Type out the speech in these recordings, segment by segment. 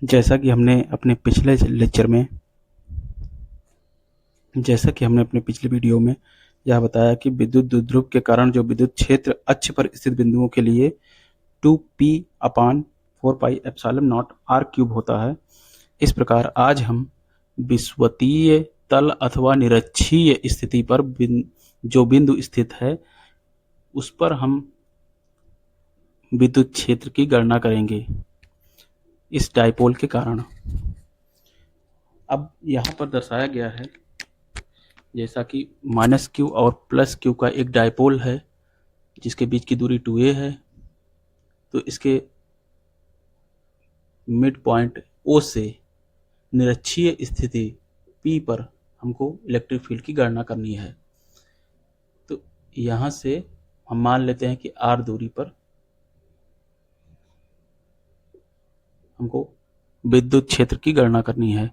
जैसा कि हमने अपने पिछले लेक्चर में जैसा कि हमने अपने पिछले वीडियो में यह बताया कि विद्युत द्विध्रुव के कारण जो विद्युत क्षेत्र अक्ष पर स्थित बिंदुओं के लिए 2p/4πε0 r³ होता है। इस प्रकार आज हम विषुवतीय तल अथवा निरक्षीय स्थिति पर जो बिंदु स्थित है उस पर हम विद्युत क्षेत्र की गणना करेंगे इस डायपोल के कारण। अब यहाँ पर दर्शाया गया है जैसा कि -q और +q का एक डायपोल है जिसके बीच की दूरी 2a है, तो इसके मिड पॉइंट O से निरक्षीय स्थिति P पर हमको इलेक्ट्रिक फील्ड की गणना करनी है। तो यहाँ से हम मान लेते हैं कि r दूरी पर हमको विद्युत क्षेत्र की गणना करनी है।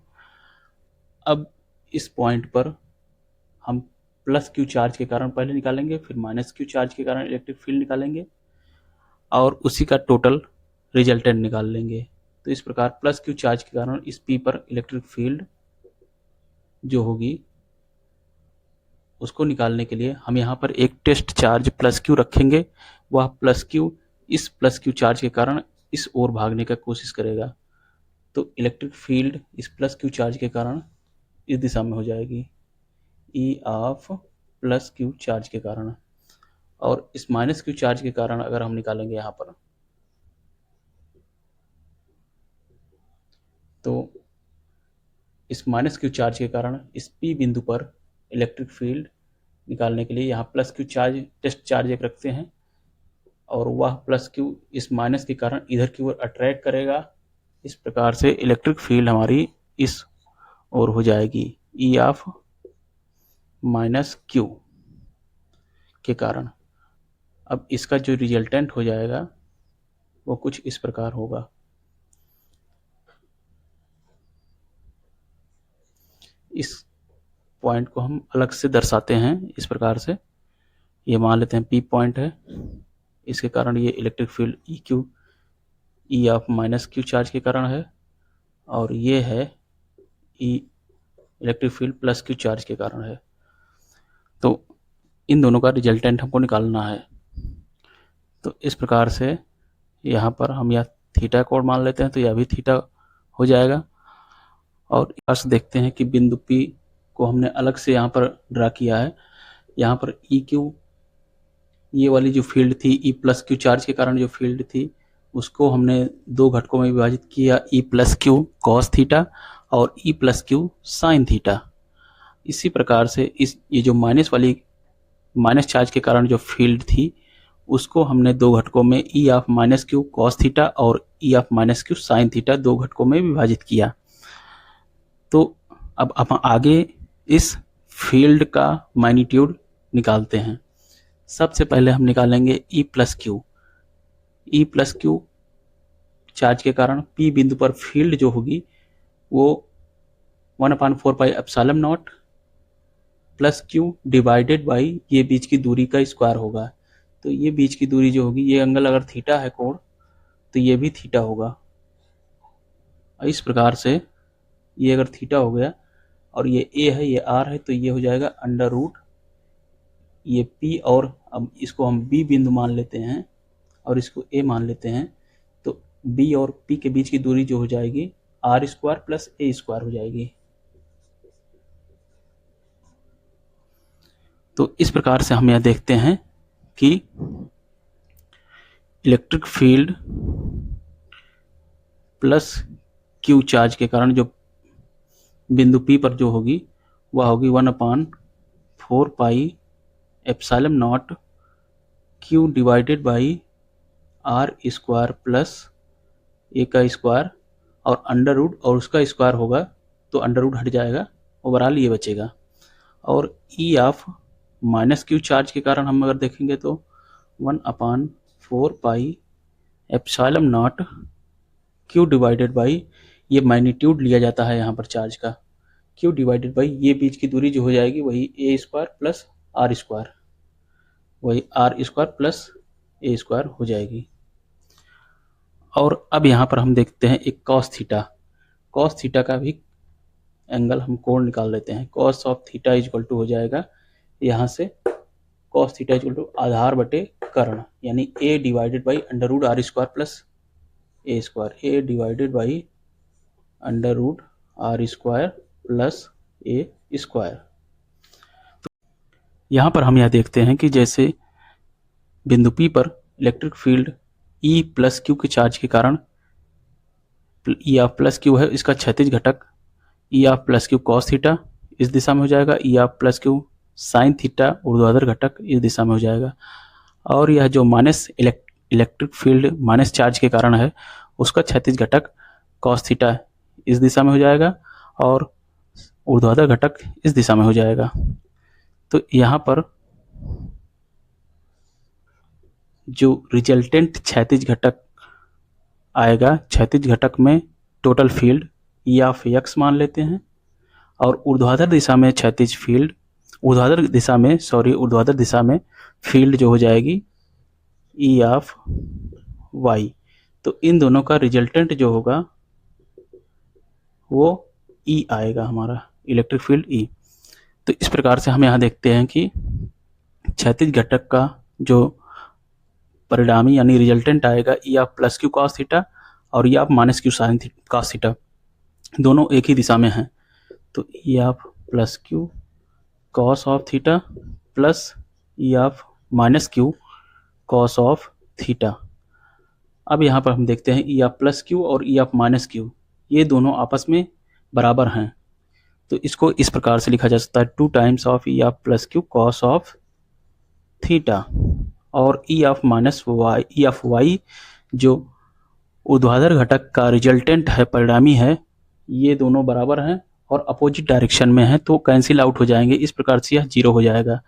अब इस पॉइंट पर हम +q चार्ज के कारण पहले निकालेंगे, फिर -q चार्ज के कारण इलेक्ट्रिक फील्ड निकालेंगे और उसी का टोटल रिजल्टेंट निकाल लेंगे। तो इस प्रकार +q चार्ज के कारण इस P पर इलेक्ट्रिक फील्ड जो होगी उसको निकालने के लिए हम यहाँ पर एक टेस्ट चार्ज +q रखेंगे। वह +q इस +q चार्ज के कारण इस ओर भागने का कोशिश करेगा, तो इलेक्ट्रिक फील्ड इस +q चार्ज के कारण इस दिशा में हो जाएगी, E ऑफ +q चार्ज के कारण। और इस -q चार्ज के कारण अगर हम निकालेंगे यहाँ पर तो इस -q चार्ज के कारण इस P बिंदु पर इलेक्ट्रिक फील्ड निकालने के लिए यहाँ +q चार्ज टेस्ट चार्ज एक रखते हैं और वह +q इस माइनस के कारण इधर की ओर अट्रैक्ट करेगा। इस प्रकार से इलेक्ट्रिक फील्ड हमारी इस ओर हो जाएगी E ऑफ -q के कारण। अब इसका जो रिजल्टेंट हो जाएगा वो कुछ इस प्रकार होगा। इस पॉइंट को हम अलग से दर्शाते हैं इस प्रकार से। ये मान लेते हैं P पॉइंट है, इसके कारण ये electric field E of -q charge के कारण है और ये है E electric field +q charge के कारण है। तो इन दोनों का रिजल्टेंट हमको निकालना है। तो इस प्रकार से यहाँ पर हम यह थीटा कोण मान लेते हैं, तो यह भी थीटा हो जाएगा। और यहाँ से देखते हैं कि बिंदु P को हमने अलग से यहाँ पर ड्रा किया है। यहाँ पर EQ ये वाली जो फील्ड थी E+q चार्ज के कारण जो फील्ड थी उसको हमने दो घटकों में विभाजित किया, E+q cos थीटा और E+q sin थीटा। इसी प्रकार से ये जो माइनस चार्ज के कारण जो फील्ड थी उसको हमने दो घटकों में E of -q cos theta और E of -q sin theta दो घटकों में विभाजित किया। तो अब हम आगे इस फील्ड का मैग्नीट्यूड निकालते हैं। सबसे पहले हम निकालेंगे E+q चार्ज के कारण P बिंदु पर फील्ड जो होगी वो 1/4πε0 +q डिवाइडेड बाई ये बीच की दूरी का स्क्वायर होगा। तो ये बीच की दूरी जो होगी, ये एंगल अगर थीटा है कोण तो ये भी थीटा होगा। इस प्रकार से ये अगर थीटा हो गया और ये a है ये r है तो ये हो जाएगा √ ये P और अब इसको हम B बिंदु मान लेते हैं और इसको A मान लेते हैं, तो B और P के बीच की दूरी जो हो जाएगी r² + a² हो जाएगी। तो इस प्रकार से हम यह देखते हैं कि इलेक्ट्रिक फील्ड +q चार्ज के कारण जो बिंदु P पर जो होगी वह होगी 1/4πε0 q divided by r² + a² और √ और उसका स्क्वायर होगा तो √ हट जाएगा, ओवरऑल ये बचेगा। और E ऑफ -q चार्ज के कारण हम अगर देखेंगे तो 1/4πε0 q डिवाइडेड बाई ये मैग्नीट्यूड लिया जाता है यहाँ पर चार्ज का, q डिवाइडेड बाई ये बीच की दूरी जो हो जाएगी वही a² + r², वही r² + a² हो जाएगी। और अब यहाँ पर हम देखते हैं एक cos थीटा। कॉस थीटा का भी एंगल हम कोण निकाल लेते हैं। Cos of theta equal to हो जाएगा यहाँ से कॉस थीटा इक्वल टू आधार बटे कर्ण, यानी a divided by under root r square plus a square, a divided by under root r square plus a square. यहाँ पर हम यह देखते हैं कि जैसे बिंदु P पर electric field E plus Q के चार्ज के कारण E ऑफ प्लस क्यू है, इसका क्षैतिज घटक E of plus q cos theta इस दिशा में हो जाएगा, E of plus Q sine theta ऊर्ध्वाधर घटक इस दिशा में हो जाएगा, और यह जो minus electric field minus charge के कारण है उसका क्षैतिज घटक कॉस थीटा इस दिशा में हो जाएगा और ऊर्ध्वाधर घटक इस दिशा में हो जाएगा। तो यहाँ पर जो रिजल्टेंट क्षैतिज घटक आएगा, क्षैतिज घटक में total field E of x मान लेते हैं, और ऊर्ध्वाधर दिशा में क्षैतिज फील्ड ऊर्ध्वाधर दिशा में फील्ड जो हो जाएगी ई ऑफ वाई। तो इन दोनों का रिजल्टेंट जो होगा वो ई आएगा, हमारा इलेक्ट्रिक फील्ड ई। तो इस प्रकार से हम यहाँ देखते हैं कि क्षैतिज घटक का जो परिणामी यानी रिजल्टेंट आएगा E of plus q cos theta और E of minus q sine cos theta, दोनों एक ही दिशा में हैं। तो E of plus q cos of theta plus E of minus q cos of theta. अब यहाँ पर हम देखते हैं ई ऑफ प्लस क्यू और ई ऑफ माइनस क्यू ये दोनों आपस में बराबर हैं, तो इसको इस प्रकार से लिखा जा सकता है 2 times of E of plus q cos of theta, और E of minus y, E of y जो ऊर्ध्वाधर घटक का रिजल्टेंट है, परिणामी है, ये दोनों बराबर हैं और अपोजिट डायरेक्शन में है, तो कैंसिल आउट हो जाएंगे। इस प्रकार से यह 0 हो जाएगा।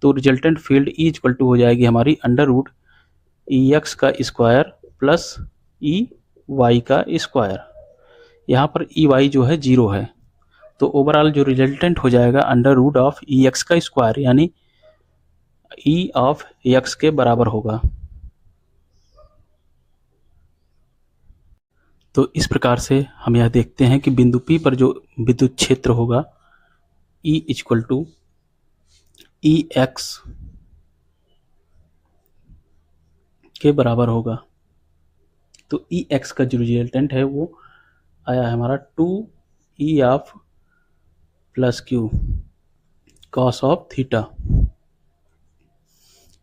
तो resultant field E equal to हो जाएगी हमारी अंडर रूट ई एक्स का स्क्वायर प्लस ई वाई का स्क्वायर। यहाँ पर ई वाई जो है 0 है, तो ओवरऑल जो रिजल्टेंट हो जाएगा under root of E x का स्क्वायर, यानी ई ऑफ एक्स के बराबर होगा। तो इस प्रकार से हम यह देखते हैं कि बिंदु P पर जो विद्युत क्षेत्र होगा E equal to E x के बराबर होगा। तो ई एक्स का जो रिजल्टेंट है वो आया है हमारा 2 E of plus q cos of theta.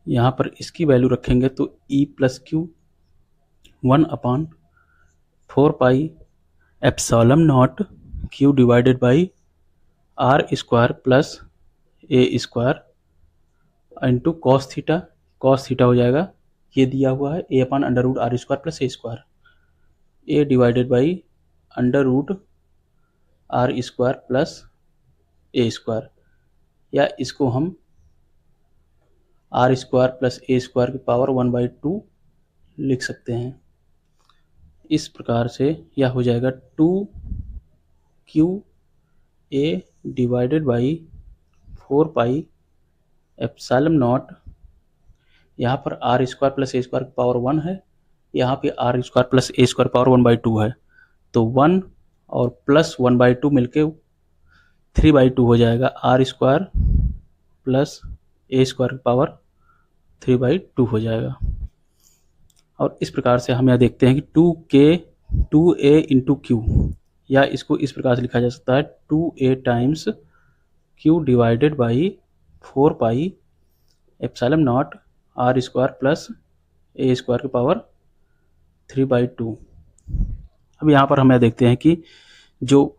यहाँ पर इसकी वैल्यू रखेंगे तो E plus q 1/4 pi epsilon naught q divided by r square plus a square into cos theta. Cos theta हो जाएगा, ये दिया हुआ है a upon under root r square plus a square, a divided by under root r square plus a square, या इसको हम r square plus a square की पावर 1/2 लिख सकते हैं। इस प्रकार से यह हो जाएगा 2 q a divided by 4 pi epsilon naught, यहाँ पर r square plus a square की पावर 1 है, यहाँ पे r square plus a square power 1/2 है, तो 1 और प्लस 1/2 मिलके 3/2 हो जाएगा, r square plus a square की पावर 3/2 हो जाएगा। और इस प्रकार से हम यह देखते हैं कि 2a इंटू क्यू, या इसको इस प्रकार से लिखा जा सकता है 2a times q divided by 4 pi epsilon naught r square plus a square की पावर 3/2। अब यहाँ पर हम यह देखते हैं कि जो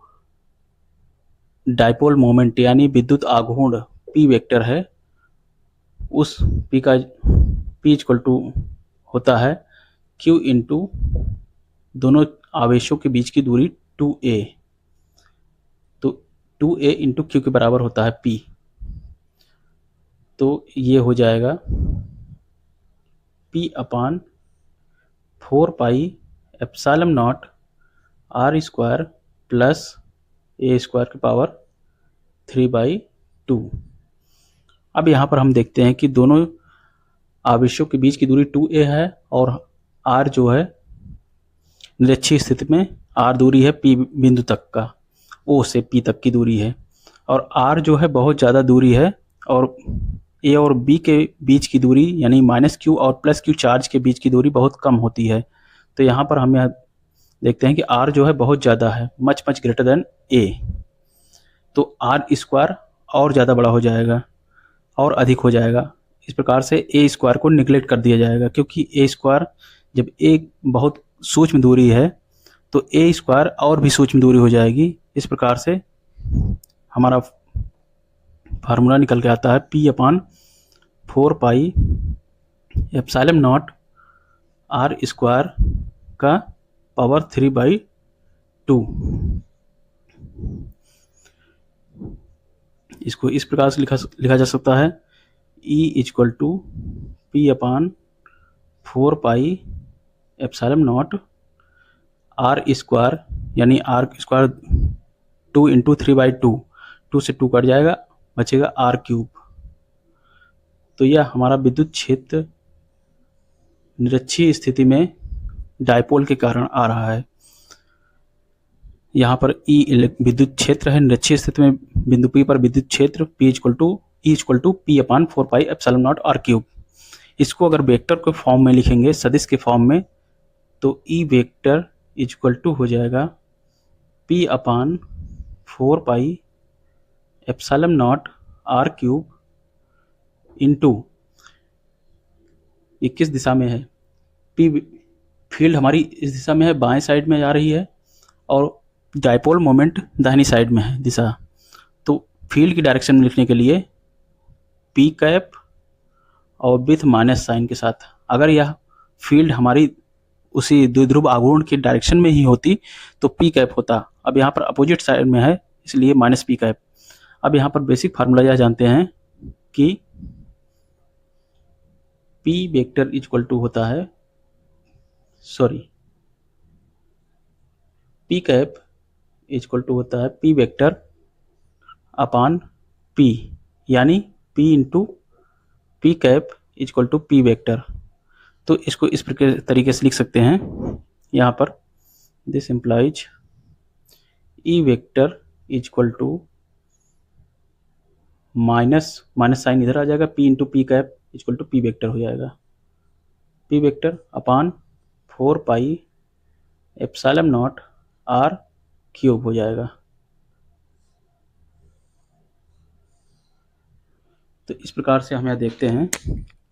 डाइपोल मोमेंट यानी विद्युत आघूर्ण p वेक्टर है, उस p का p इक्वल टू होता है q इंटू दोनों आवेशों के बीच की दूरी 2a, तो 2a इंटू क्यू के बराबर होता है p, तो ये हो जाएगा p/4 pi epsilon naught r square plus a square की पावर 3/2। अब यहाँ पर हम देखते हैं कि दोनों आवेशों के बीच की दूरी 2a है और r जो है निरक्षीय स्थिति में आर दूरी है पी बिंदु तक का, ओ से पी तक की दूरी है, और आर जो है बहुत ज़्यादा दूरी है, और ए और बी के बीच की दूरी यानी माइनस क्यू और प्लस क्यू चार्ज के बीच की दूरी बहुत कम होती है। तो यहाँ पर हम यहाँ देखते हैं कि आर जो है बहुत ज़्यादा है, मच ग्रेटर देन ए, तो आर स्क्वायर और ज़्यादा बड़ा हो जाएगा और अधिक हो जाएगा। इस प्रकार से ए स्क्वायर को निगलेक्ट कर दिया जाएगा, क्योंकि ए स्क्वायर जब ए बहुत सूक्ष्म दूरी है तो ए स्क्वायर और भी सूक्ष्म दूरी हो जाएगी। इस प्रकार से हमारा फार्मूला निकल के आता है P/4 pi epsilon naught r square का पावर 3/2। इसको इस प्रकार से लिखा जा सकता है E = P/4 pi epsilon naught r square, यानी आर स्क्वायर 2 × 3/2, 2 से 2 कट जाएगा, बचेगा r³। तो यह हमारा विद्युत क्षेत्र निरक्षीय स्थिति में डायपोल के कारण आ रहा है। यहाँ पर E विद्युत क्षेत्र है, निरक्षीय स्थिति में बिंदु P पर विद्युत क्षेत्र P = P/4 pi epsilon naught r³। इसको अगर वेक्टर के फॉर्म में लिखेंगे, सदिश के फॉर्म में, तो E वेक्टर = हो जाएगा P/4 pi epsilon naught r³ into, ये किस दिशा में है, P फील्ड हमारी इस दिशा में है, बाएं साइड में जा रही है, और डायपोल मोमेंट दाहिनी साइड में है दिशा। तो फील्ड की डायरेक्शन में लिखने के लिए P कैप और विथ माइनस साइन के साथ, अगर यह फील्ड हमारी उसी द्विध्रुव आघूर्ण की डायरेक्शन में ही होती तो P कैप होता। अब यहाँ पर अपोजिट साइड में है, इसलिए माइनस P कैप। अब यहाँ पर बेसिक फार्मूला यह जानते हैं कि P वेक्टर = होता है, P कैप = होता है P वेक्टर अपान P, यानी P × P cap = P vector. तो इसको इस तरीके से लिख सकते हैं यहाँ पर, this implies E vector = minus sign इधर आ जाएगा, P × P cap = P vector हो जाएगा, P vector upon 4 pi epsilon naught r³ हो जाएगा। तो इस प्रकार से हम यहाँ देखते हैं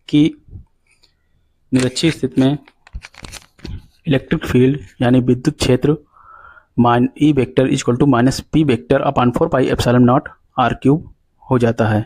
कि निरक्षीय स्थिति में इलेक्ट्रिक फील्ड यानी विद्युत क्षेत्र E vector = -P vector upon 4 pi epsilon naught r³ हो जाता है।